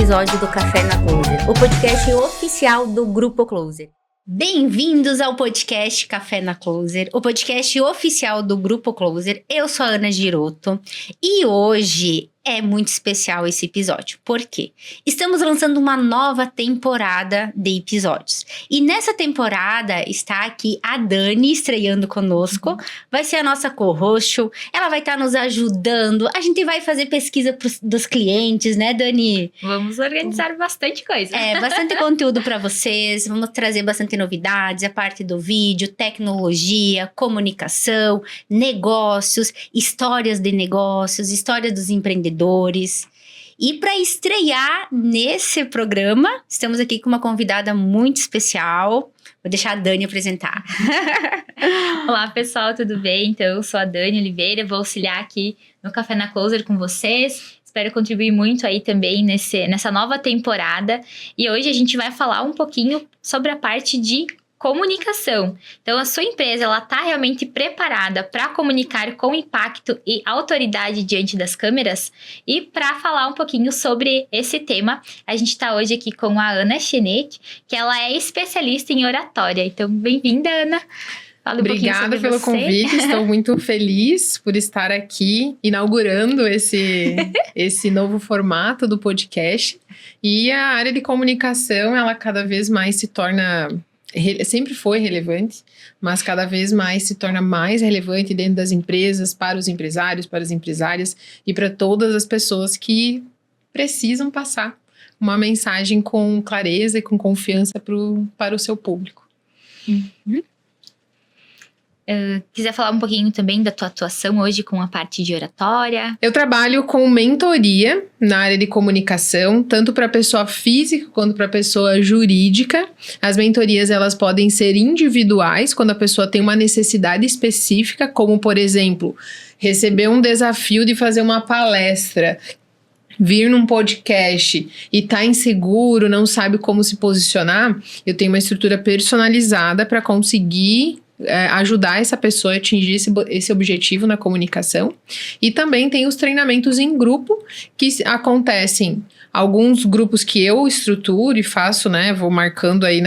episódio do Café na Closer, o podcast oficial do Grupo Closer. Bem-vindos ao podcast Café na Closer, o podcast oficial do Grupo Closer. Eu sou a Ana Giroto e hoje é muito especial esse episódio. Por quê? Estamos lançando uma nova temporada de episódios. E nessa temporada está aqui a Dani estreando conosco. Vai ser a nossa co-host. Ela vai estar nos ajudando. A gente vai fazer pesquisa dos clientes, né, Dani? Vamos organizar bastante coisa. Bastante conteúdo para vocês. Vamos trazer bastante novidades, a parte do vídeo, tecnologia, comunicação, negócios, histórias de negócios, história dos empreendedores. E para estrear nesse programa, estamos aqui com uma convidada muito especial. Vou deixar a Dani apresentar. Olá, pessoal, tudo bem? Então, eu sou a Dani Oliveira, vou auxiliar aqui no Café na Closer com vocês. Espero contribuir muito aí também nessa nova temporada. E hoje a gente vai falar um pouquinho sobre a parte de comunicação. Então, a sua empresa, ela está realmente preparada para comunicar com impacto e autoridade diante das câmeras? E para falar um pouquinho sobre esse tema, a gente está hoje aqui com a Ana Chenet, que ela é especialista em oratória. Então, bem-vinda, Ana. Fala um Obrigada pelo convite, estou muito feliz por estar aqui inaugurando esse novo formato do podcast. E a área de comunicação, ela cada vez mais se torna... sempre foi relevante, mas cada vez mais se torna mais relevante dentro das empresas, para os empresários, para as empresárias e para todas as pessoas que precisam passar uma mensagem com clareza e com confiança para o seu público. Uhum. Quiser falar um pouquinho também da tua atuação hoje com a parte de oratória? Eu trabalho com mentoria na área de comunicação, tanto para pessoa física quanto para pessoa jurídica. As mentorias, elas podem ser individuais, quando a pessoa tem uma necessidade específica, como, por exemplo, receber um desafio de fazer uma palestra, vir num podcast e tá inseguro, não sabe como se posicionar. Eu tenho uma estrutura personalizada para conseguir ajudar essa pessoa a atingir esse objetivo na comunicação. E também tem os treinamentos em grupo, que acontecem alguns grupos que eu estruturo e faço, né? Vou marcando aí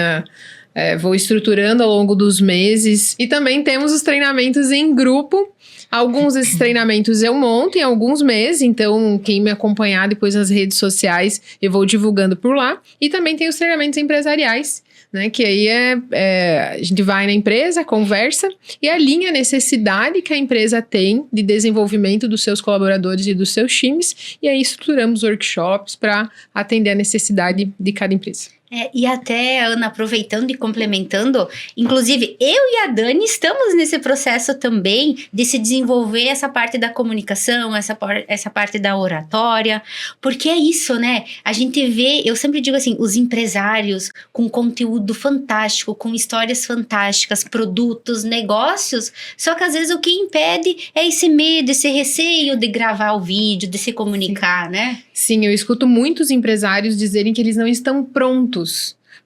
vou estruturando ao longo dos meses. E também temos os treinamentos em grupo. Alguns desses treinamentos eu monto em alguns meses, então quem me acompanhar depois nas redes sociais, eu vou divulgando por lá. E também tem os treinamentos empresariais, né, que aí a gente vai na empresa, conversa e alinha a necessidade que a empresa tem de desenvolvimento dos seus colaboradores e dos seus times, e aí estruturamos workshops para atender a necessidade de cada empresa. E até, Ana, aproveitando e complementando, inclusive eu e a Dani estamos nesse processo também de se desenvolver essa parte da comunicação, essa parte da oratória, porque é isso, né? A gente vê, eu sempre digo assim, os empresários com conteúdo fantástico, com histórias fantásticas, produtos, negócios, só que às vezes o que impede é esse medo, esse receio de gravar o vídeo, de se comunicar, Sim. né? Sim, eu escuto muitos empresários dizerem que eles não estão prontos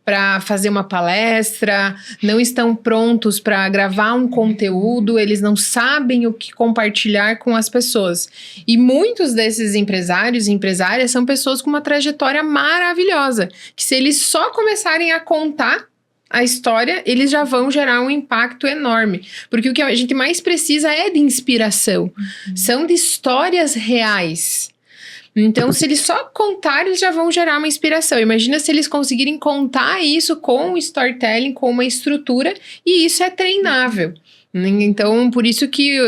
para fazer uma palestra, não estão prontos para gravar um conteúdo, eles não sabem o que compartilhar com as pessoas. E muitos desses empresários e empresárias são pessoas com uma trajetória maravilhosa, que se eles só começarem a contar a história, eles já vão gerar um impacto enorme. Porque o que a gente mais precisa é de inspiração. São de histórias reais. Então, se eles só contarem, eles já vão gerar uma inspiração. Imagina se eles conseguirem contar isso com storytelling, com uma estrutura, e isso é treinável. Então, por isso que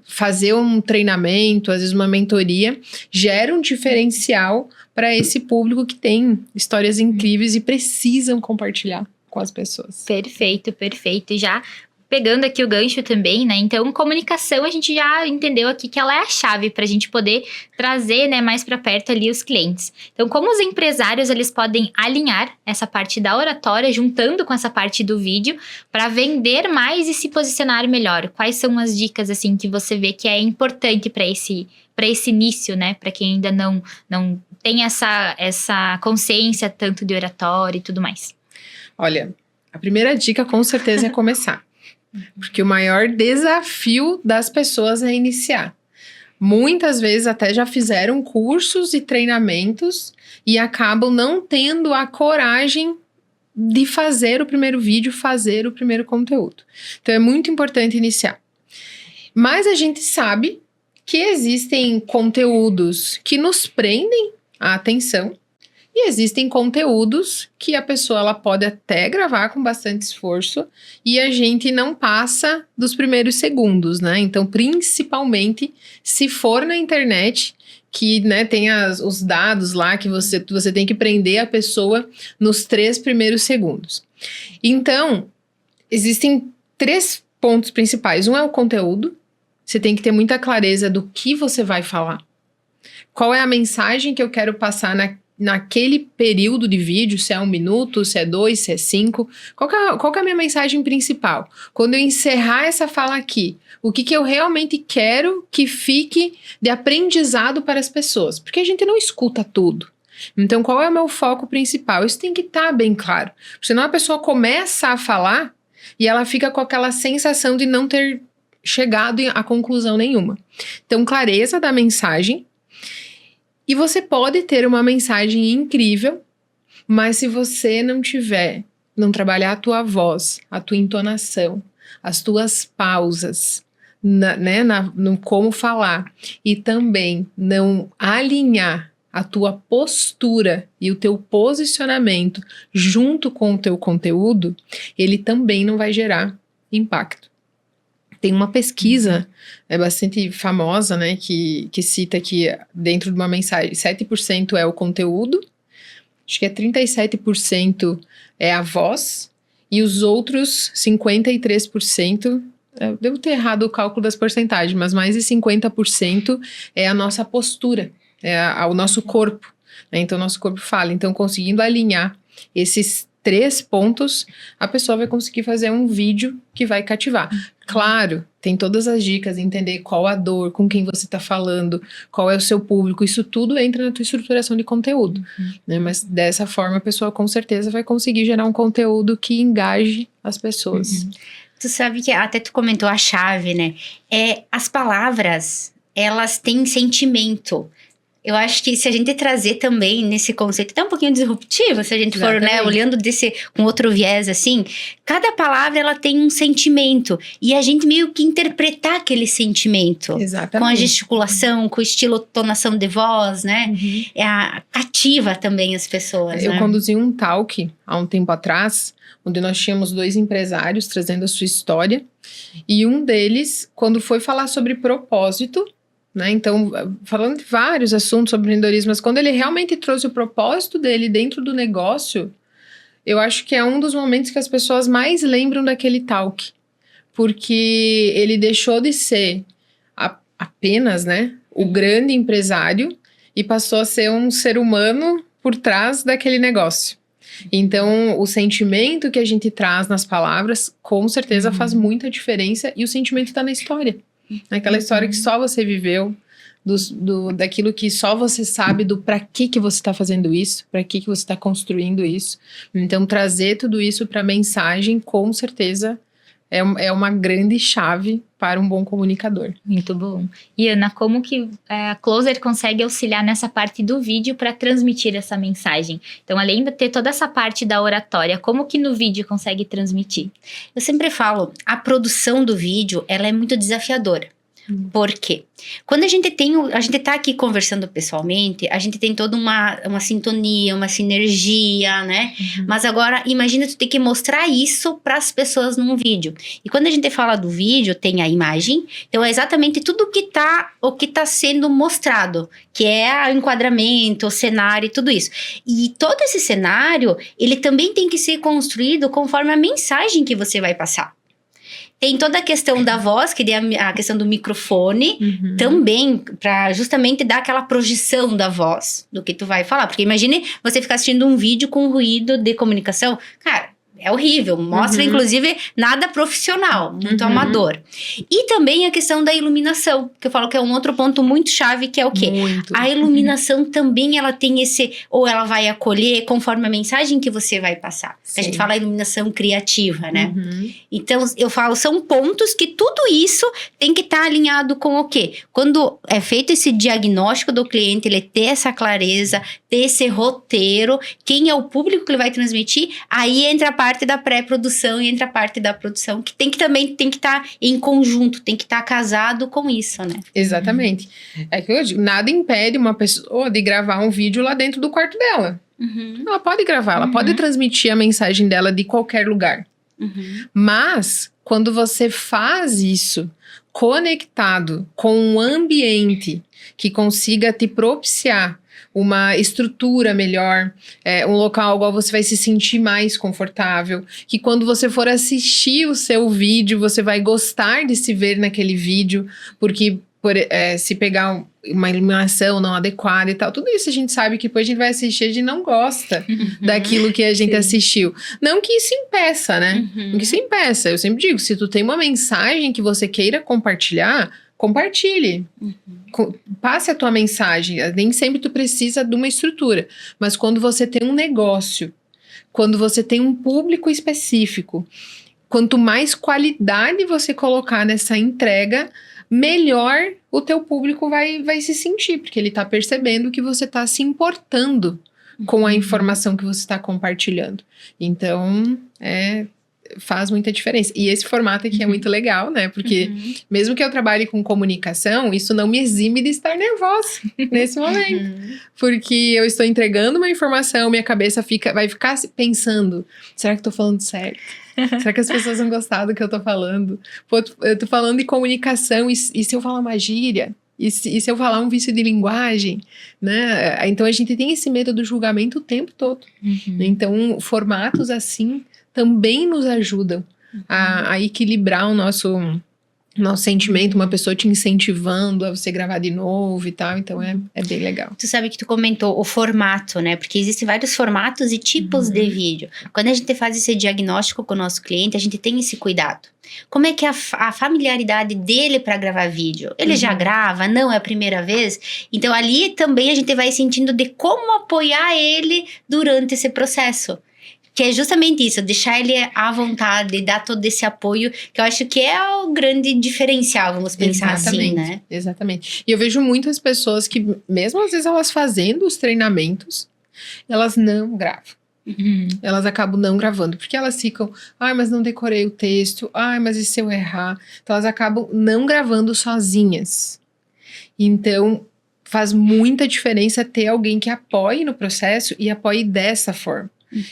fazer um treinamento, às vezes uma mentoria, gera um diferencial para esse público que tem histórias incríveis e precisam compartilhar com as pessoas. Perfeito, perfeito. E já pegando aqui o gancho também, né? Então, comunicação, a gente já entendeu aqui que ela é a chave para a gente poder trazer, né, mais para perto ali os clientes. Então, como os empresários, eles podem alinhar essa parte da oratória, juntando com essa parte do vídeo, para vender mais e se posicionar melhor? Quais são as dicas, assim, que você vê que é importante para esse início, né? Para quem ainda não tem essa consciência tanto de oratória e tudo mais. Olha, a primeira dica com certeza é começar. Porque o maior desafio das pessoas é iniciar. muitas vezes até já fizeram cursos e treinamentos e acabam não tendo a coragem de fazer o primeiro vídeo, fazer o primeiro conteúdo. Então é muito importante iniciar. Mas a gente sabe que existem conteúdos que nos prendem a atenção e existem conteúdos que a pessoa ela pode até gravar com bastante esforço e a gente não passa dos primeiros segundos, né? Então, principalmente se for na internet, que, né, tem os dados lá que você tem que prender a pessoa nos 3 primeiros segundos. Então, existem 3 pontos principais. Um é o conteúdo. Você tem que ter muita clareza do que você vai falar. Qual é a mensagem que eu quero passar naquele período de vídeo, se é 1 minuto, se é 2, se é 5. Qual que é a minha mensagem principal? Quando eu encerrar essa fala aqui, o que eu realmente quero que fique de aprendizado para as pessoas? Porque a gente não escuta tudo. Então, qual é o meu foco principal? Isso tem que estar bem claro. Senão a pessoa começa a falar e ela fica com aquela sensação de não ter chegado a conclusão nenhuma. Então, clareza da mensagem. E você pode ter uma mensagem incrível, mas se você não trabalhar a tua voz, a tua entonação, as tuas pausas, no como falar, e também não alinhar a tua postura e o teu posicionamento junto com o teu conteúdo, ele também não vai gerar impacto. Tem uma pesquisa bastante famosa, né, que cita que dentro de uma mensagem 7% é o conteúdo, acho que é 37% é a voz, e os outros 53%, eu devo ter errado o cálculo das porcentagens, mas mais de 50% é a nossa postura, o nosso corpo, né? Então o nosso corpo fala. Então, conseguindo alinhar esses 3 pontos, a pessoa vai conseguir fazer um vídeo que vai cativar. Claro, tem todas as dicas, entender qual a dor, com quem você está falando, qual é o seu público, isso tudo entra na tua estruturação de conteúdo, né? Mas dessa forma a pessoa com certeza vai conseguir gerar um conteúdo que engaje as pessoas. Tu sabe que até tu comentou a chave, né? As palavras, elas têm sentimento. Eu acho que se a gente trazer também nesse conceito, tá um pouquinho disruptivo, se a gente for, né, olhando com outro viés, assim, cada palavra, ela tem um sentimento, e a gente meio que interpretar aquele sentimento. Exatamente. Com a gesticulação, com o estilo, tonação de voz, né, cativa também as pessoas, Eu né? conduzi um talk há um tempo atrás, onde nós tínhamos 2 empresários trazendo a sua história, e um deles, quando foi falar sobre propósito, né? Então, falando de vários assuntos sobre empreendedorismo, mas quando ele realmente trouxe o propósito dele dentro do negócio, eu acho que é um dos momentos que as pessoas mais lembram daquele talk, porque ele deixou de ser apenas, né, o grande empresário e passou a ser um ser humano por trás daquele negócio. Então, o sentimento que a gente traz nas palavras, com certeza faz muita diferença, e o sentimento está na história. Aquela história que só você viveu, daquilo que só você sabe, do para que você está fazendo isso, para que você está construindo isso. Então, trazer tudo isso para a mensagem, com certeza, é uma grande chave para um bom comunicador. Muito bom. E Ana, como que a Closer consegue auxiliar nessa parte do vídeo para transmitir essa mensagem? Então, além de ter toda essa parte da oratória, como que no vídeo consegue transmitir? Eu sempre falo, a produção do vídeo, ela é muito desafiadora. Por quê? Quando a gente tá aqui conversando pessoalmente, a gente tem toda uma sintonia, uma sinergia, né? Mas agora, imagina tu ter que mostrar isso para as pessoas num vídeo. E quando a gente fala do vídeo, tem a imagem, então é exatamente tudo o que tá sendo mostrado, que é o enquadramento, o cenário e tudo isso. E todo esse cenário, ele também tem que ser construído conforme a mensagem que você vai passar. Tem toda a questão da voz, que é a questão do microfone, também, para justamente dar aquela projeção da voz, do que tu vai falar. Porque imagine você ficar assistindo um vídeo com ruído de comunicação. Cara, é horrível. Mostra, inclusive, nada profissional, muito amador. E também a questão da iluminação, que eu falo que é um outro ponto muito chave, que é o quê? Muito. A iluminação também, ela tem esse... Ou ela vai acolher conforme a mensagem que você vai passar. A gente fala a iluminação criativa, né? Então, eu falo, são pontos que tudo isso tem que estar alinhado com o quê? Quando é feito esse diagnóstico do cliente, ele ter essa clareza, ter esse roteiro, quem é o público que ele vai transmitir, aí entra a parte da pré-produção e entra a parte da produção, que tem que estar em conjunto, tem que estar casado com isso, né? Exatamente. É que eu digo, nada impede uma pessoa de gravar um vídeo lá dentro do quarto dela. Ela pode gravar, ela pode transmitir a mensagem dela de qualquer lugar. Mas, quando você faz isso conectado com um ambiente que consiga te propiciar uma estrutura melhor, um local ao qual você vai se sentir mais confortável, que quando você for assistir o seu vídeo, você vai gostar de se ver naquele vídeo, porque se pegar uma iluminação não adequada e tal, tudo isso a gente sabe que depois a gente vai assistir, a gente não gosta daquilo que a gente assistiu. Não que isso impeça, né? Não que isso impeça. Eu sempre digo, se tu tem uma mensagem que você queira compartilhar, compartilhe. Passe a tua mensagem. Nem sempre tu precisa de uma estrutura. Mas quando você tem um negócio, quando você tem um público específico, quanto mais qualidade você colocar nessa entrega, melhor o teu público vai se sentir, porque ele tá percebendo que você tá se importando com a informação que você está compartilhando. Então, faz muita diferença. E esse formato aqui é muito legal, né? Porque mesmo que eu trabalhe com comunicação, isso não me exime de estar nervosa nesse momento. Porque eu estou entregando uma informação, minha cabeça vai ficar pensando, será que eu tô falando certo? Será que as pessoas vão gostar do que eu tô falando? Pô, eu tô falando de comunicação, e se eu falar uma gíria? E se eu falar um vício de linguagem? Né? Então, a gente tem esse medo do julgamento o tempo todo. Então, formatos assim também nos ajudam a equilibrar o nosso sentimento, uma pessoa te incentivando a você gravar de novo e tal, então é bem legal. Tu sabe que tu comentou o formato, né? Porque existem vários formatos e tipos de vídeo. Quando a gente faz esse diagnóstico com o nosso cliente, a gente tem esse cuidado. Como é que é a familiaridade dele para gravar vídeo? Ele já grava? Não é a primeira vez? Então ali também a gente vai sentindo de como apoiar ele durante esse processo. Que é justamente isso, deixar ele à vontade, dar todo esse apoio, que eu acho que é o grande diferencial, vamos pensar assim, né? Exatamente. E eu vejo muitas pessoas que, mesmo às vezes elas fazendo os treinamentos, elas não gravam. Elas acabam não gravando, porque elas ficam, mas não decorei o texto, mas e se eu errar? Então elas acabam não gravando sozinhas. Então, faz muita diferença ter alguém que apoie no processo e apoie dessa forma.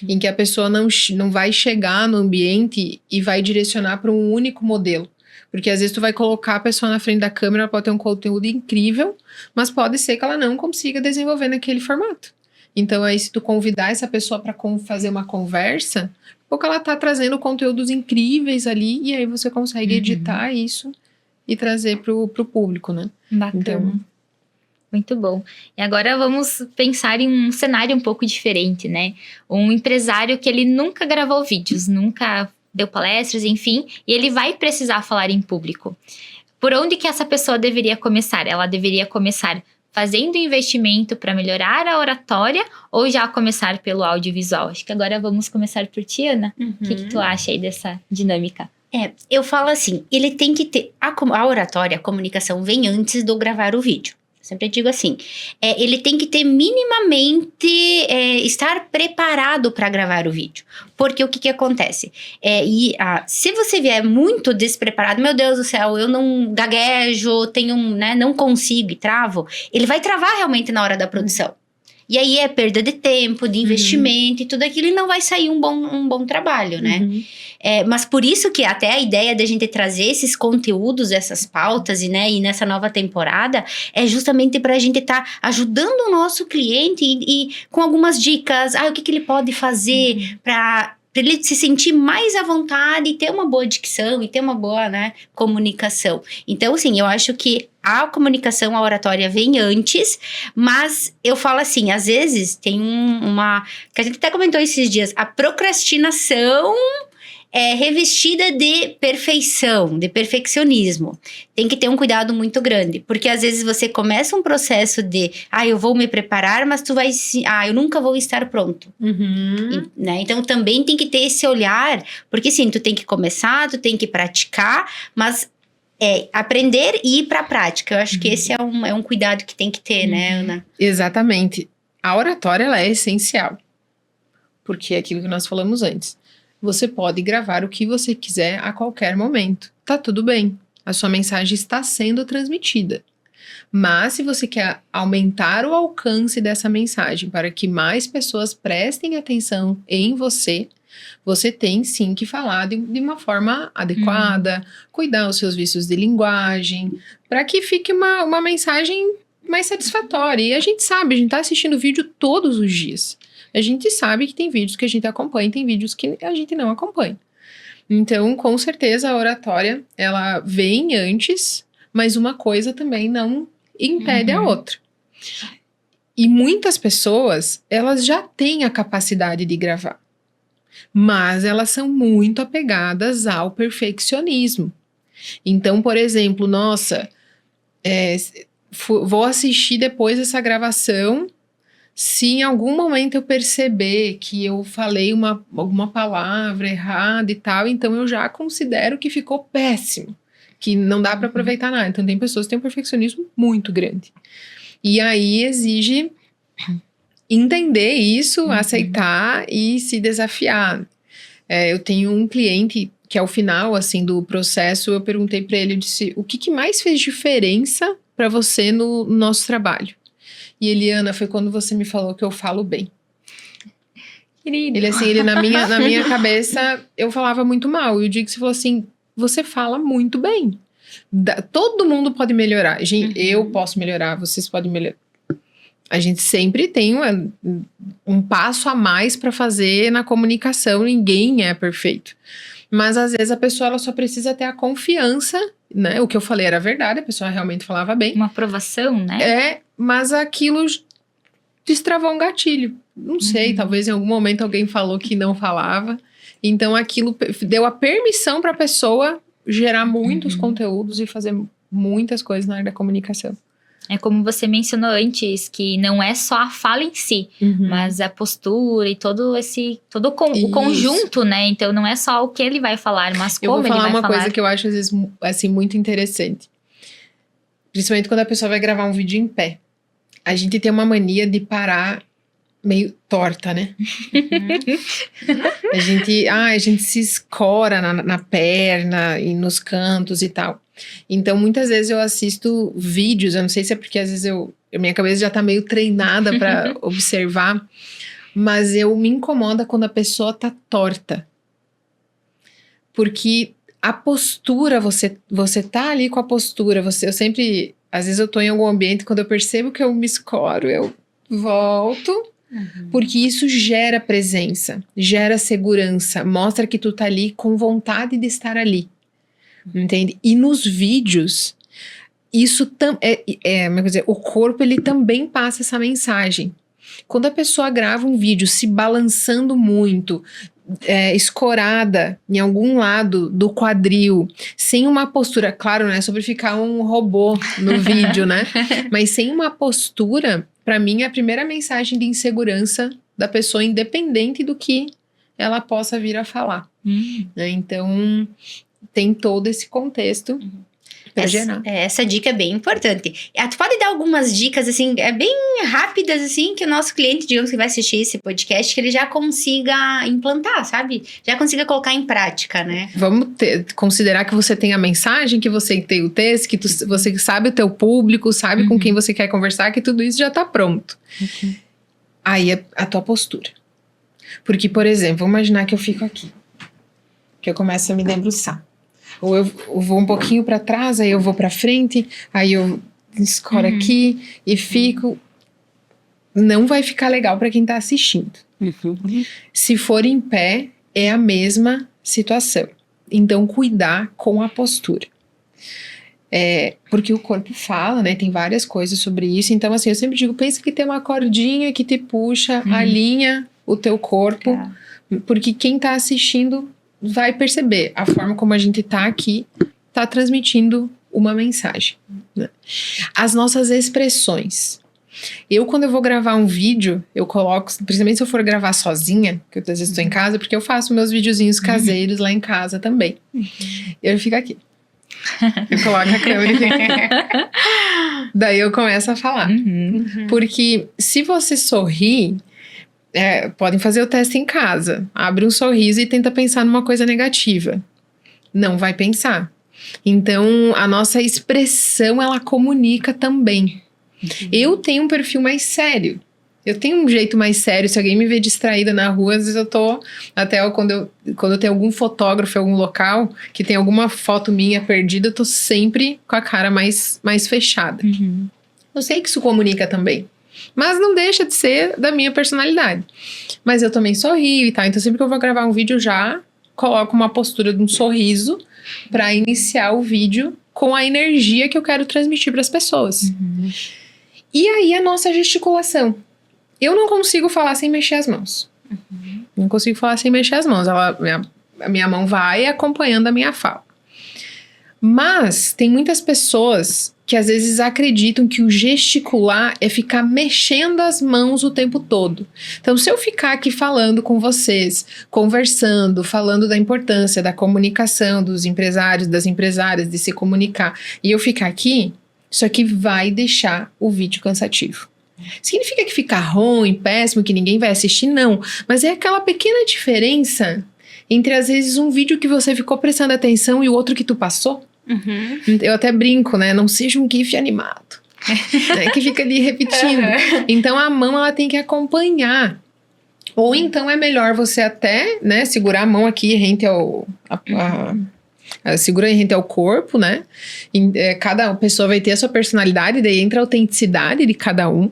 Em que a pessoa não vai chegar no ambiente e vai direcionar para um único modelo. Porque às vezes tu vai colocar a pessoa na frente da câmera, ela pode ter um conteúdo incrível, mas pode ser que ela não consiga desenvolver naquele formato. Então aí se tu convidar essa pessoa para fazer uma conversa, porque ela tá trazendo conteúdos incríveis ali, e aí você consegue editar isso e trazer pro público, né? Bacana. Então, muito bom. E agora vamos pensar em um cenário um pouco diferente, né? Um empresário que ele nunca gravou vídeos, nunca deu palestras, enfim, e ele vai precisar falar em público. Por onde que essa pessoa deveria começar? Ela deveria começar fazendo investimento para melhorar a oratória ou já começar pelo audiovisual? Acho que agora vamos começar por ti, Ana. O que tu acha aí dessa dinâmica? Eu falo assim, ele tem que ter... A oratória, a comunicação vem antes do gravar o vídeo. Sempre digo assim, ele tem que ter minimamente, estar preparado para gravar o vídeo. Porque o que acontece? Se você vier muito despreparado, meu Deus do céu, eu não gaguejo, não consigo e travo, ele vai travar realmente na hora da produção. E aí é perda de tempo, de investimento e tudo aquilo, e não vai sair um bom trabalho, né? Mas por isso que até a ideia da gente trazer esses conteúdos, essas pautas, e nessa nova temporada, é justamente para a gente estar ajudando o nosso cliente e com algumas dicas, o que ele pode fazer para ele se sentir mais à vontade e ter uma boa dicção e ter uma boa, né, comunicação. Então, assim, eu acho que a comunicação, a oratória vem antes, mas eu falo assim, às vezes tem uma... que a gente até comentou esses dias, a procrastinação é revestida de perfeição, de perfeccionismo. Tem que ter um cuidado muito grande, porque às vezes você começa um processo de, eu vou me preparar, mas tu vai, eu nunca vou estar pronto. Né? Então também tem que ter esse olhar, porque sim, tu tem que começar, tu tem que praticar, mas aprender e ir para a prática. Eu acho que esse é um cuidado que tem que ter, né, Ana? Exatamente. A oratória, ela é essencial, porque é aquilo que nós falamos antes. Você pode gravar o que você quiser a qualquer momento. Tá tudo bem. A sua mensagem está sendo transmitida. Mas se você quer aumentar o alcance dessa mensagem para que mais pessoas prestem atenção em você, você tem sim que falar de uma forma adequada, cuidar os seus vícios de linguagem, para que fique uma mensagem mais satisfatória. E a gente sabe, a gente tá assistindo vídeo todos os dias. A gente sabe que tem vídeos que a gente acompanha e tem vídeos que a gente não acompanha. Então, com certeza, a oratória, ela vem antes, mas uma coisa também não impede a outra. E muitas pessoas, elas já têm a capacidade de gravar, mas elas são muito apegadas ao perfeccionismo. Então, por exemplo, nossa, vou assistir depois essa gravação. Se em algum momento eu perceber que eu falei alguma palavra errada e tal, então eu já considero que ficou péssimo, que não dá para aproveitar nada. Então tem pessoas que têm um perfeccionismo muito grande. E aí exige entender isso, aceitar e se desafiar. Eu tenho um cliente que ao final assim, do processo eu perguntei para ele, eu disse, o que mais fez diferença para você no nosso trabalho? E Eliana, foi quando você me falou que eu falo bem. Querido. Ele na minha cabeça, eu falava muito mal. E o dia que você falou assim, você fala muito bem. Todo mundo pode melhorar. Gente, eu posso melhorar, vocês podem melhorar. A gente sempre tem um passo a mais para fazer na comunicação. Ninguém é perfeito. Mas às vezes a pessoa ela só precisa ter a confiança, né? O que eu falei era verdade, a pessoa realmente falava bem. Uma aprovação, né? Mas aquilo destravou um gatilho. Não sei, talvez em algum momento alguém falou que não falava. Então aquilo deu a permissão para a pessoa gerar muitos conteúdos e fazer muitas coisas na área da comunicação. É como você mencionou antes, que não é só a fala em si, mas a postura e todo o conjunto, né? Então não é só o que ele vai falar, mas como ele vai falar. Eu vou falar uma coisa que eu acho às vezes assim, muito interessante. Principalmente quando a pessoa vai gravar um vídeo em pé. A gente tem uma mania de parar meio torta, né? A gente se escora na perna e nos cantos e tal. Então, muitas vezes eu assisto vídeos, eu não sei se é porque às vezes minha cabeça já tá meio treinada para observar, mas me incomoda quando a pessoa tá torta. Porque a postura, você tá ali com a postura, eu sempre, às vezes eu tô em algum ambiente, quando eu percebo que eu me escoro, eu volto, porque isso gera presença, gera segurança, mostra que tu tá ali com vontade de estar ali. Entende? E nos vídeos, isso o corpo ele também passa essa mensagem. Quando a pessoa grava um vídeo se balançando muito, escorada em algum lado do quadril, sem uma postura, claro, não é sobre ficar um robô no vídeo, né? Mas sem uma postura, para mim é a primeira mensagem de insegurança da pessoa, independente do que ela possa vir a falar. Né? Então tem todo esse contexto para gerar. Essa dica é bem importante. Tu pode dar algumas dicas, assim, bem rápidas, assim, que o nosso cliente, digamos, que vai assistir esse podcast, que ele já consiga implantar, sabe? Já consiga colocar em prática, né? Vamos considerar que você tem a mensagem, que você tem o texto, que você sabe o teu público, sabe com quem você quer conversar, que tudo isso já tá pronto. Aí é a tua postura. Porque, por exemplo, vamos imaginar que eu fico aqui. Que eu começo a me debruçar. Ou eu vou um pouquinho para trás, aí eu vou para frente, aí eu escoro aqui e fico. Não vai ficar legal para quem tá assistindo. Se for em pé, é a mesma situação. Então, cuidar com a postura. Porque o corpo fala, né? Tem várias coisas sobre isso. Então, assim, eu sempre digo, pensa que tem uma cordinha que te puxa, alinha o teu corpo. Porque quem tá assistindo vai perceber a forma como a gente tá aqui, tá transmitindo uma mensagem, né? As nossas expressões. Quando eu vou gravar um vídeo, eu coloco, principalmente se eu for gravar sozinha, que eu às vezes estou em casa, porque eu faço meus videozinhos caseiros lá em casa também. Eu fico aqui. Eu coloco a câmera e fico. Daí eu começo a falar. Porque se você sorrir, podem fazer o teste em casa. Abre um sorriso e tenta pensar numa coisa negativa. Não vai pensar. Então, a nossa expressão, ela comunica também. Eu tenho um perfil mais sério. Eu tenho um jeito mais sério. Se alguém me vê distraída na rua, às vezes eu tô... Até quando eu tenho algum fotógrafo em algum local, que tem alguma foto minha perdida, eu tô sempre com a cara mais fechada. Eu sei que isso comunica também. Mas não deixa de ser da minha personalidade. Mas eu também sorrio e tal. Então, sempre que eu vou gravar um vídeo, eu já coloco uma postura de um sorriso para iniciar o vídeo com a energia que eu quero transmitir para as pessoas. E aí, a nossa gesticulação. Eu não consigo falar sem mexer as mãos. Não consigo falar sem mexer as mãos. A minha mão vai acompanhando a minha fala. Mas tem muitas pessoas que às vezes acreditam que o gesticular é ficar mexendo as mãos o tempo todo. Então, se eu ficar aqui falando com vocês, conversando, falando da importância da comunicação dos empresários, das empresárias, de se comunicar, e eu ficar aqui, isso aqui vai deixar o vídeo cansativo. Significa que fica ruim, péssimo, que ninguém vai assistir? Não. Mas é aquela pequena diferença entre, às vezes, um vídeo que você ficou prestando atenção e o outro que tu passou. Eu até brinco, né? Não seja um gif animado. Né? Que fica ali repetindo. Então, a mão, ela tem que acompanhar. Ou então, é melhor você até, né? Segurar a mão aqui rente ao... segura rente ao corpo, né? Cada pessoa vai ter a sua personalidade, daí entra a autenticidade de cada um.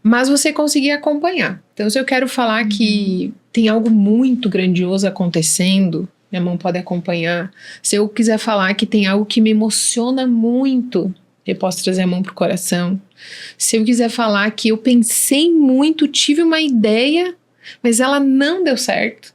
Mas você conseguir acompanhar. Então, se eu quero falar que tem algo muito grandioso acontecendo, minha mão pode acompanhar. Se eu quiser falar que tem algo que me emociona muito, eu posso trazer a mão pro coração. Se eu quiser falar que eu pensei muito, tive uma ideia, mas ela não deu certo.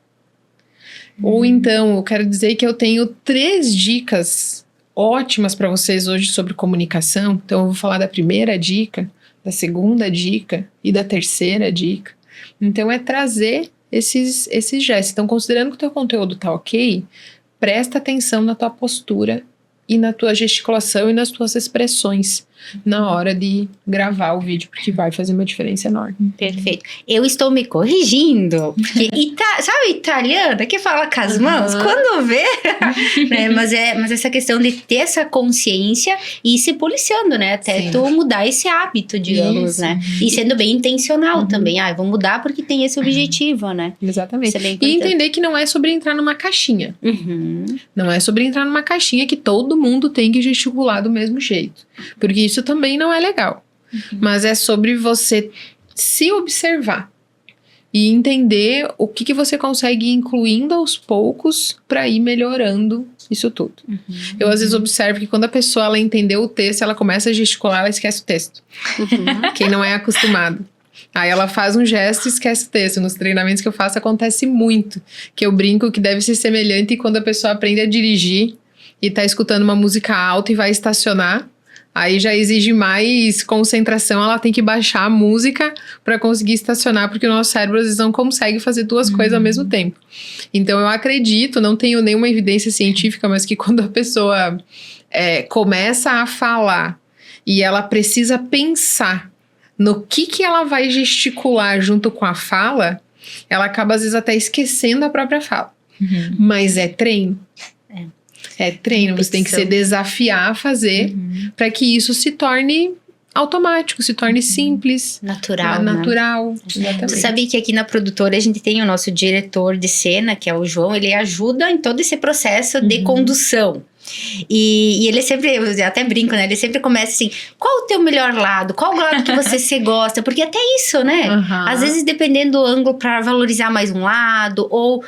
Ou então, eu quero dizer que eu tenho 3 dicas ótimas para vocês hoje sobre comunicação. Então, eu vou falar da primeira dica, da segunda dica e da terceira dica. Então, é trazer esses gestos. Então, considerando que o teu conteúdo tá ok, presta atenção na tua postura e na tua gesticulação e nas tuas expressões na hora de gravar o vídeo, porque vai fazer uma diferença enorme. Perfeito. Eu estou me corrigindo, porque sabe italiana que fala com as mãos? Quando vê, né? Mas essa questão de ter essa consciência e ir se policiando, né? Até tu mudar esse hábito, digamos, né? E sendo bem intencional também. Eu vou mudar porque tem esse objetivo, né? Exatamente. Isso é bem e importante. entender que não é sobre entrar numa caixinha. Não é sobre entrar numa caixinha que todo mundo tem que gesticular do mesmo jeito. Porque isso também não é legal. Mas é sobre você se observar e entender o que você consegue ir incluindo aos poucos para ir melhorando isso tudo. Eu às vezes observo que quando a pessoa ela entendeu o texto, ela começa a gesticular, ela esquece o texto. Quem não é acostumado. Aí ela faz um gesto e esquece o texto. Nos treinamentos que eu faço acontece muito. Que eu brinco que deve ser semelhante quando a pessoa aprende a dirigir e tá escutando uma música alta e vai estacionar. Aí já exige mais concentração, ela tem que baixar a música para conseguir estacionar, porque o nosso cérebro às vezes não consegue fazer 2 coisas ao mesmo tempo. Então eu acredito, não tenho nenhuma evidência científica, mas que quando a pessoa começa a falar e ela precisa pensar no que ela vai gesticular junto com a fala, ela acaba às vezes até esquecendo a própria fala. Mas é treino. É treino, você tem que se desafiar a fazer para que isso se torne automático, se torne simples. Natural, natural. Tu sabe que aqui na produtora a gente tem o nosso diretor de cena, que é o João, ele ajuda em todo esse processo de condução. E ele sempre, eu até brinco, né? Ele sempre começa assim, qual o teu melhor lado? Qual o lado que você gosta? Porque até isso, né? Às vezes, dependendo do ângulo pra valorizar mais um lado, ou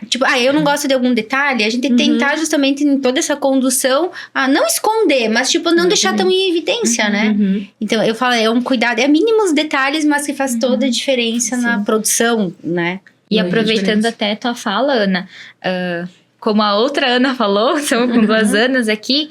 tipo, eu não gosto de algum detalhe, a gente tentar justamente em toda essa condução, não esconder, mas tipo, não deixar tão em evidência, né? Então, eu falo, é um cuidado, é mínimos detalhes, mas que faz toda a diferença na produção, né? E aproveitando até tua fala, Ana, como a outra Ana falou, estamos com 2 Anas aqui,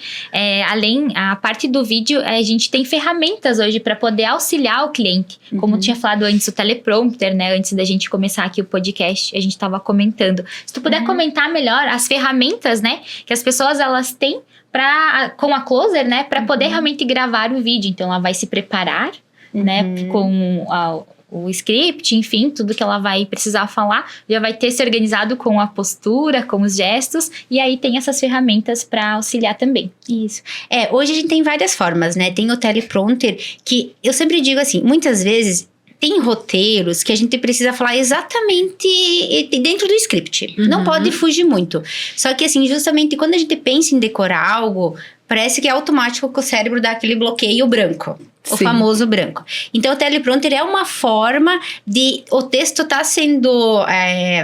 além, a parte do vídeo, a gente tem ferramentas hoje para poder auxiliar o cliente. Como tinha falado antes, o teleprompter, né? Antes da gente começar aqui o podcast, a gente estava comentando. Se tu puder comentar melhor as ferramentas, né? Que as pessoas, elas têm com a Closer, né? Para poder realmente gravar o vídeo. Então, ela vai se preparar, né? Com o script, enfim, tudo que ela vai precisar falar, já vai ter se organizado com a postura, com os gestos, e aí tem essas ferramentas para auxiliar também. Isso. Hoje a gente tem várias formas, né? Tem o teleprompter, que eu sempre digo assim, muitas vezes tem roteiros que a gente precisa falar exatamente dentro do script. Não pode fugir muito. Só que assim, justamente quando a gente pensa em decorar algo, parece que é automático que o cérebro dá aquele bloqueio branco. O famoso branco. Então, o teleprompter é uma forma de... O texto tá sendo...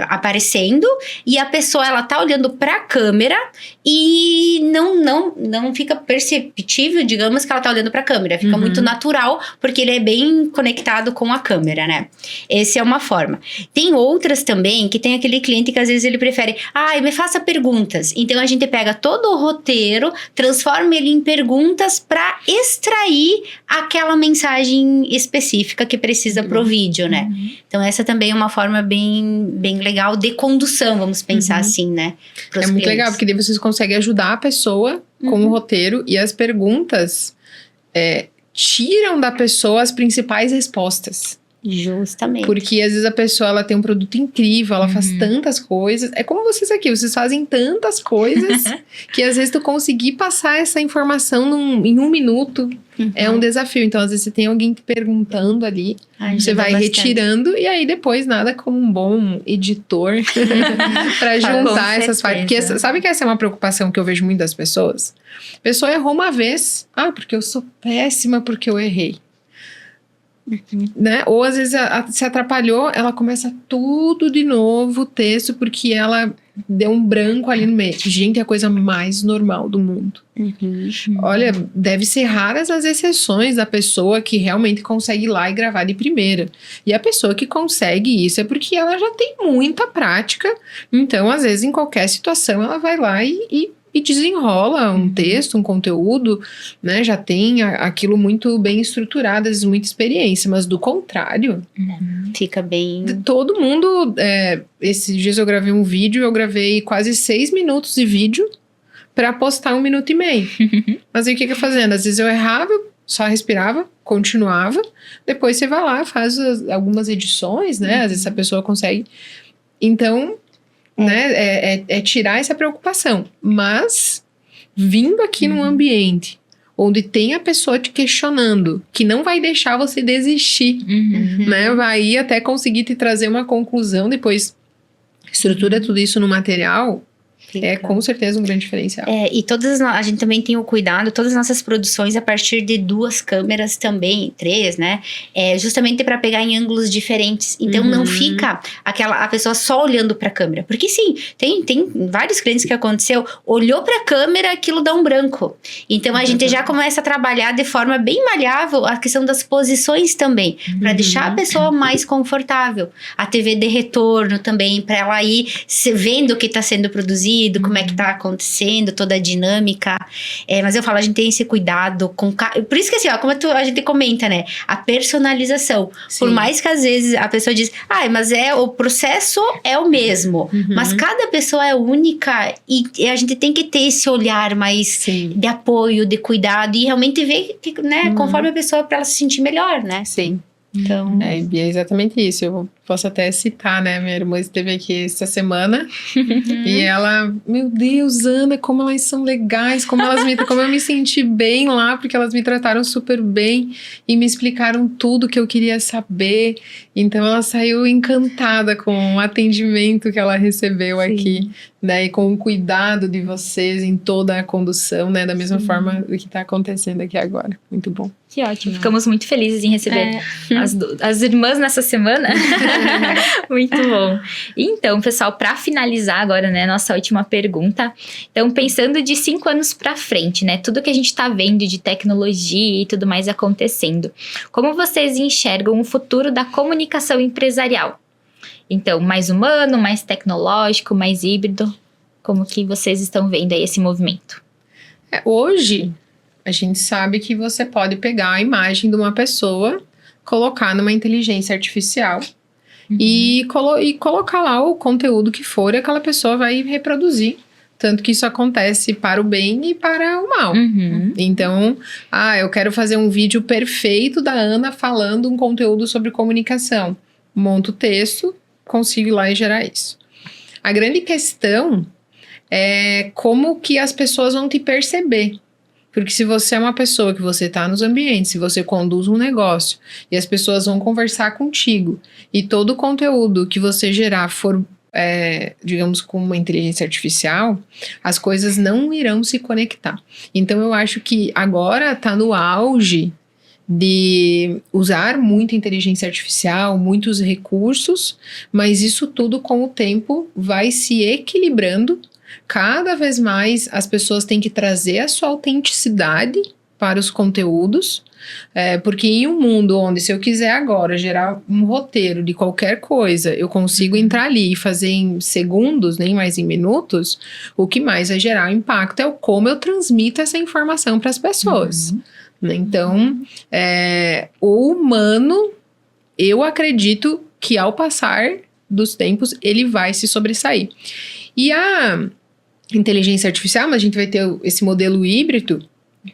aparecendo. E a pessoa, ela tá olhando pra câmera. E não fica perceptível, digamos, que ela tá olhando pra câmera. Fica muito natural, porque ele é bem conectado com a câmera, né? Essa é uma forma. Tem outras também, que tem aquele cliente que às vezes ele prefere... me faça perguntas. Então, a gente pega todo o roteiro, transforma ele em perguntas pra extrair aquela mensagem específica que precisa pro vídeo, né? Então, essa também é uma forma bem legal de condução, vamos pensar assim, né? É muito legal, porque daí vocês conseguem ajudar a pessoa com o roteiro e as perguntas tiram da pessoa as principais respostas. Justamente. Porque às vezes a pessoa, ela tem um produto incrível, ela faz tantas coisas. É como vocês aqui, vocês fazem tantas coisas que às vezes tu conseguir passar essa informação em 1 minuto é um desafio. Então às vezes você tem alguém te perguntando ali, você vai retirando e aí depois nada como um bom editor pra juntar essas partes. Porque sabe que essa é uma preocupação que eu vejo muito das pessoas? A pessoa errou uma vez, porque eu sou péssima porque eu errei. Né? Ou às vezes se atrapalhou, ela começa tudo de novo o texto porque ela deu um branco ali no meio. Gente, é a coisa mais normal do mundo. Olha, deve ser raras as exceções da pessoa que realmente consegue ir lá e gravar de primeira. E a pessoa que consegue isso é porque ela já tem muita prática. Então, às vezes, em qualquer situação, ela vai lá e desenrola um texto, um conteúdo, né? Já tem aquilo muito bem estruturado, às vezes muita experiência, mas do contrário... Fica bem... Todo mundo... esses dias eu gravei um vídeo, eu gravei quase 6 minutos de vídeo pra postar 1 minuto e meio. Mas aí o que eu fazendo? Às vezes eu errava, só respirava, continuava, depois você vai lá, faz algumas edições, né? Às vezes a pessoa consegue... Então... né? Tirar essa preocupação. Mas, vindo aqui num ambiente onde tem a pessoa te questionando, que não vai deixar você desistir, né? Vai ir até conseguir te trazer uma conclusão, depois estrutura tudo isso no material... É com certeza um grande diferencial. E a gente também tem o cuidado, todas as nossas produções a partir de 2 câmeras também, 3, né? Justamente para pegar em ângulos diferentes. Então não fica a pessoa só olhando para a câmera. Porque sim, tem vários clientes que aconteceu, olhou para a câmera, aquilo dá um branco. Então a gente já começa a trabalhar de forma bem maleável a questão das posições também, para deixar a pessoa mais confortável. A TV de retorno também, para ela ir vendo o que está sendo produzido, como é que tá acontecendo, toda a dinâmica. Mas eu falo, a gente tem esse cuidado por isso que assim, como a gente comenta, né? A personalização. Sim. Por mais que às vezes a pessoa diz, mas o processo é o mesmo. Mas cada pessoa é única e a gente tem que ter esse olhar mais de apoio, de cuidado e realmente ver que, né, conforme a pessoa, para ela se sentir melhor, né? Sim. Então... é exatamente isso. Eu posso até citar, né? Minha irmã esteve aqui essa semana e ela, meu Deus, Ana, como elas são legais, como eu me senti bem lá, porque elas me trataram super bem e me explicaram tudo que eu queria saber. Então ela saiu encantada com o atendimento que ela recebeu aqui. né? E com o cuidado de vocês em toda a condução, né? Da mesma forma do que está acontecendo aqui agora. Muito bom. Que ótimo. Ficamos muito felizes em receber as irmãs nessa semana. Muito bom. Então, pessoal, para finalizar agora, né, nossa última pergunta. Então, pensando de 5 anos para frente, né, tudo que a gente está vendo de tecnologia e tudo mais acontecendo, como vocês enxergam o futuro da comunicação empresarial? Então, mais humano, mais tecnológico, mais híbrido? Como que vocês estão vendo aí esse movimento? Hoje, a gente sabe que você pode pegar a imagem de uma pessoa, colocar numa inteligência artificial e colocar lá o conteúdo que for e aquela pessoa vai reproduzir. Tanto que isso acontece para o bem e para o mal. Então, eu quero fazer um vídeo perfeito da Ana falando um conteúdo sobre comunicação. Monto o texto, consigo ir lá e gerar isso. A grande questão é como que as pessoas vão te perceber. Porque se você é uma pessoa que você está nos ambientes, se você conduz um negócio e as pessoas vão conversar contigo e todo o conteúdo que você gerar for, digamos, com uma inteligência artificial, as coisas não irão se conectar. Então eu acho que agora está no auge de usar muita inteligência artificial, muitos recursos, mas isso tudo com o tempo vai se equilibrando. Cada vez mais as pessoas têm que trazer a sua autenticidade para os conteúdos, porque em um mundo onde se eu quiser agora gerar um roteiro de qualquer coisa, eu consigo entrar ali e fazer em segundos, nem mais em minutos, o que mais vai gerar impacto é como eu transmito essa informação para as pessoas. Então, o humano, eu acredito que ao passar dos tempos, ele vai se sobressair. E a inteligência artificial, mas a gente vai ter esse modelo híbrido,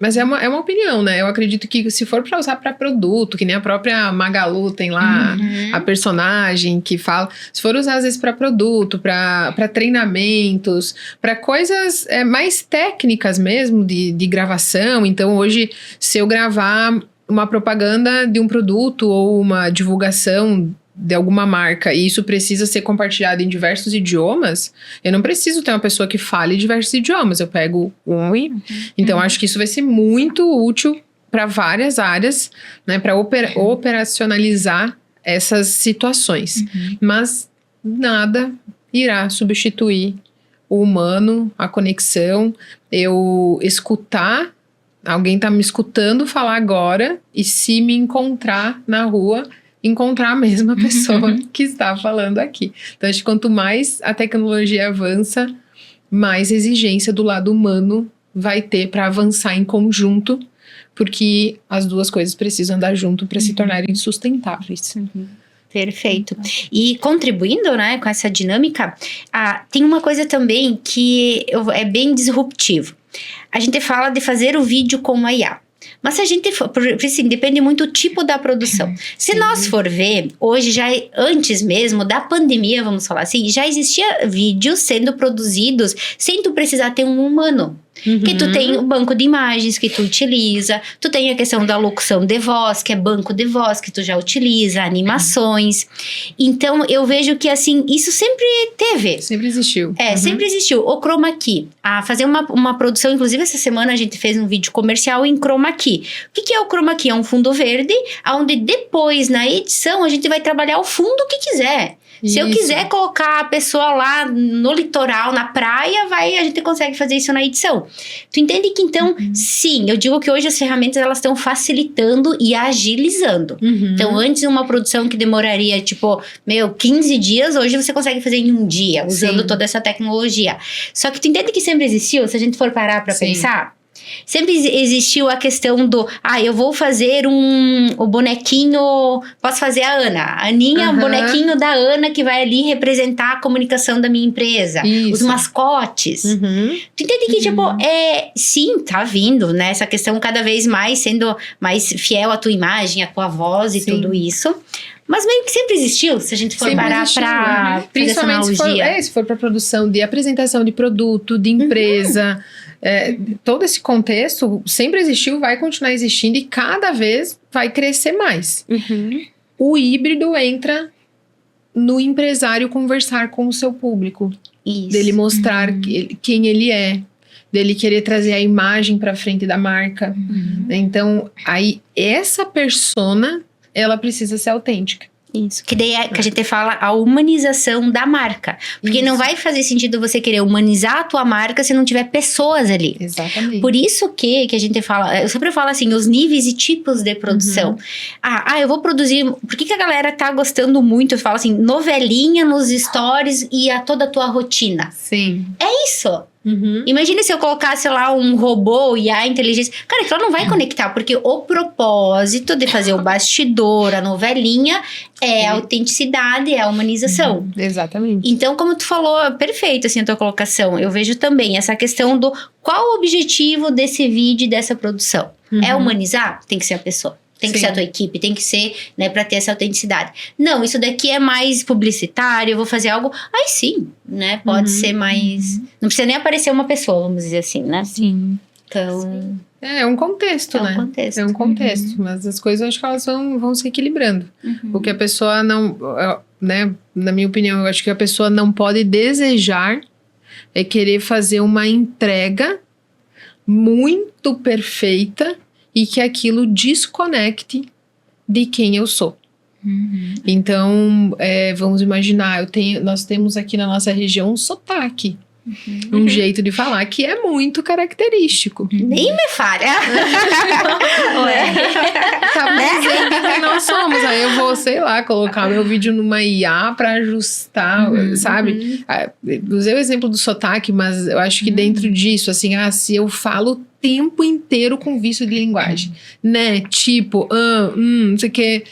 mas é uma opinião, né? Eu acredito que se for para usar para produto, que nem a própria Magalu tem lá a personagem que fala, se for usar às vezes para produto, para treinamentos, para coisas mais técnicas mesmo de gravação. Então hoje, se eu gravar uma propaganda de um produto ou uma divulgação de alguma marca e isso precisa ser compartilhado em diversos idiomas, eu não preciso ter uma pessoa que fale diversos idiomas, eu pego então acho que isso vai ser muito útil para várias áreas, né, para operacionalizar essas situações, mas nada irá substituir o humano, a conexão, eu escutar, alguém tá me escutando falar agora e se me encontrar na rua, encontrar a mesma pessoa que está falando aqui. Então, acho que quanto mais a tecnologia avança, mais exigência do lado humano vai ter para avançar em conjunto, porque as duas coisas precisam andar junto para se tornarem sustentáveis. Perfeito. E contribuindo, né, com essa dinâmica, tem uma coisa também que é bem disruptivo. A gente fala de fazer o vídeo com a IA. Mas se a gente for, assim, depende muito do tipo da produção. Se nós for ver, hoje já, antes mesmo da pandemia, vamos falar assim, já existia vídeos sendo produzidos sem tu precisar ter um humano. Que tu tem o banco de imagens que tu utiliza, tu tem a questão da locução de voz, que é banco de voz que tu já utiliza, animações. Então, eu vejo que, assim, isso sempre teve. Sempre existiu. Sempre existiu. O Chroma Key. Fazer uma produção, inclusive essa semana a gente fez um vídeo comercial em Chroma Key. O que é o Chroma Key? É um fundo verde, onde depois, na edição, a gente vai trabalhar o fundo que quiser. Se eu quiser colocar a pessoa lá no litoral, na praia, a gente consegue fazer isso na edição. Tu entende que então, sim, eu digo que hoje as ferramentas elas estão facilitando e agilizando. Então, antes uma produção que demoraria, 15 dias, hoje você consegue fazer em um dia, usando toda essa tecnologia. Só que tu entende que sempre existiu, se a gente for parar pra pensar? Sempre existiu a questão do, eu vou fazer o bonequinho, posso fazer a Ana, a Aninha, o bonequinho da Ana que vai ali representar a comunicação da minha empresa, os mascotes. Tu entende que, sim, tá vindo, né, essa questão cada vez mais sendo mais fiel à tua imagem, à tua voz e tudo isso. Mas meio que sempre existiu, se a gente for parar pra fazer essa analogia. Se for pra produção de apresentação de produto, de empresa, todo esse contexto sempre existiu, vai continuar existindo e cada vez vai crescer mais. O híbrido entra no empresário conversar com o seu público. Isso. Dele mostrar quem ele é. Dele querer trazer a imagem pra frente da marca. Então, aí, essa persona, ela precisa ser autêntica. Isso. Que daí é que a gente fala a humanização da marca. Porque não vai fazer sentido você querer humanizar a tua marca se não tiver pessoas ali. Exatamente. Por isso que a gente fala, eu sempre falo assim, os níveis e tipos de produção. Eu vou produzir. Por que a galera tá gostando muito? Eu falo assim, novelinha nos stories e toda a tua rotina. Sim. É isso. Imagina se eu colocasse lá um robô e a inteligência. Cara, aquilo não vai conectar, porque o propósito de fazer o bastidor, a novelinha, é a autenticidade, é a humanização. Exatamente. Então, como tu falou, perfeito assim a tua colocação. Eu vejo também essa questão do qual o objetivo desse vídeo e dessa produção. É humanizar? Tem que ser a pessoa. Tem que ser a tua equipe, tem que ser, né, pra ter essa autenticidade. Não, isso daqui é mais publicitário, eu vou fazer algo. Aí sim, né? Pode ser mais. Não precisa nem aparecer uma pessoa, vamos dizer assim, né? Sim. Então. É um contexto, né? Contexto. É um contexto. Mas as coisas, eu acho que elas vão se equilibrando. O que a pessoa não. Né? Na minha opinião, eu acho que a pessoa não pode desejar é querer fazer uma entrega muito perfeita e que aquilo desconecte de quem eu sou. Então, vamos imaginar, nós temos aqui na nossa região um sotaque. Um jeito de falar que é muito característico. Nem me falha. Tá dizendo quem nós somos. Aí eu vou, sei lá, colocar meu vídeo numa IA pra ajustar, sabe? Usei o exemplo do sotaque, mas eu acho que dentro disso, assim, se eu falo o tempo inteiro com vício de linguagem, né? Tipo, não sei o quê.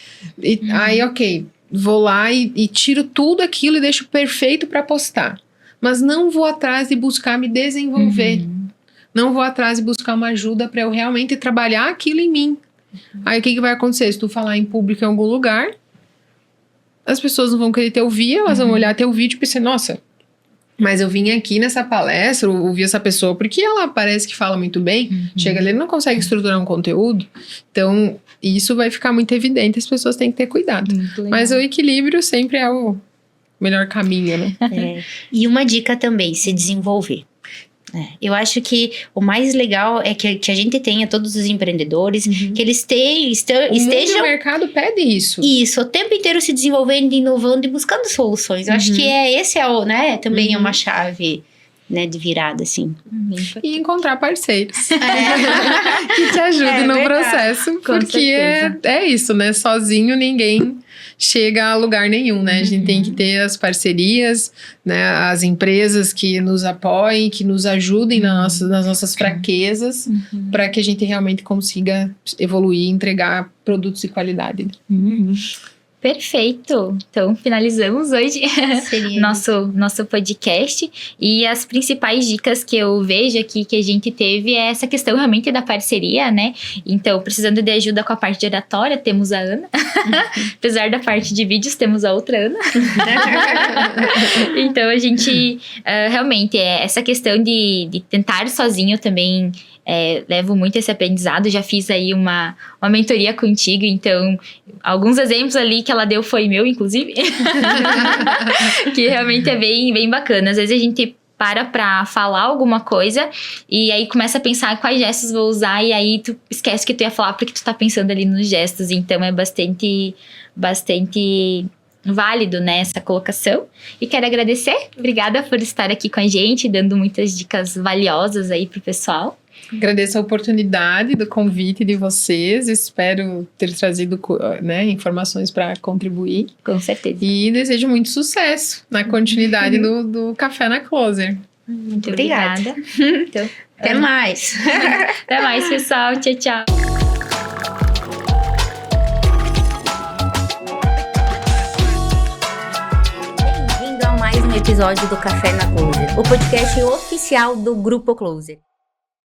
Aí, ok, vou lá e tiro tudo aquilo e deixo perfeito pra postar. Mas não vou atrás de buscar me desenvolver. Não vou atrás de buscar uma ajuda para eu realmente trabalhar aquilo em mim. Aí o que vai acontecer? Se tu falar em público em algum lugar, as pessoas não vão querer te ouvir, elas vão olhar teu vídeo e pensar, nossa, mas eu vim aqui nessa palestra, ouvi essa pessoa, porque ela parece que fala muito bem, chega ali e não consegue estruturar um conteúdo. Então, isso vai ficar muito evidente, as pessoas têm que ter cuidado. Mas o equilíbrio sempre é o melhor caminho, né? E uma dica também, se desenvolver. Eu acho que o mais legal é que a gente tenha todos os empreendedores, que eles estejam... O mercado pede isso. Isso, o tempo inteiro se desenvolvendo, inovando e buscando soluções. Eu acho que esse é o, né, também é uma chave, né, de virada, assim. E encontrar parceiros que te ajudem no processo, porque é isso, né? Sozinho ninguém chega a lugar nenhum, né? A gente tem que ter as parcerias, né? As empresas que nos apoiem, que nos ajudem nas nossas fraquezas, para que a gente realmente consiga evoluir e entregar produtos de qualidade. Perfeito! Então, finalizamos hoje nosso podcast. E as principais dicas que eu vejo aqui que a gente teve é essa questão realmente da parceria, né? Então, precisando de ajuda com a parte de oratória, temos a Ana. Apesar da parte de vídeos, temos a outra Ana. Então, a gente realmente, essa questão de tentar sozinho também... levo muito esse aprendizado, já fiz aí uma mentoria contigo, então alguns exemplos ali que ela deu foi meu, inclusive, que realmente é bem, bem bacana. Às vezes a gente pra falar alguma coisa e aí começa a pensar quais gestos vou usar e aí tu esquece que tu ia falar porque tu tá pensando ali nos gestos, então é bastante válido, né, essa colocação. E quero agradecer, obrigada por estar aqui com a gente, dando muitas dicas valiosas aí pro pessoal. Agradeço a oportunidade do convite de vocês. Espero ter trazido, né, informações para contribuir. Com certeza. E desejo muito sucesso na continuidade do Café na Closer. Muito obrigada. Então, até mais. Até mais, pessoal. Tchau, tchau. Bem-vindo a mais um episódio do Café na Closer, o podcast oficial do Grupo Closer.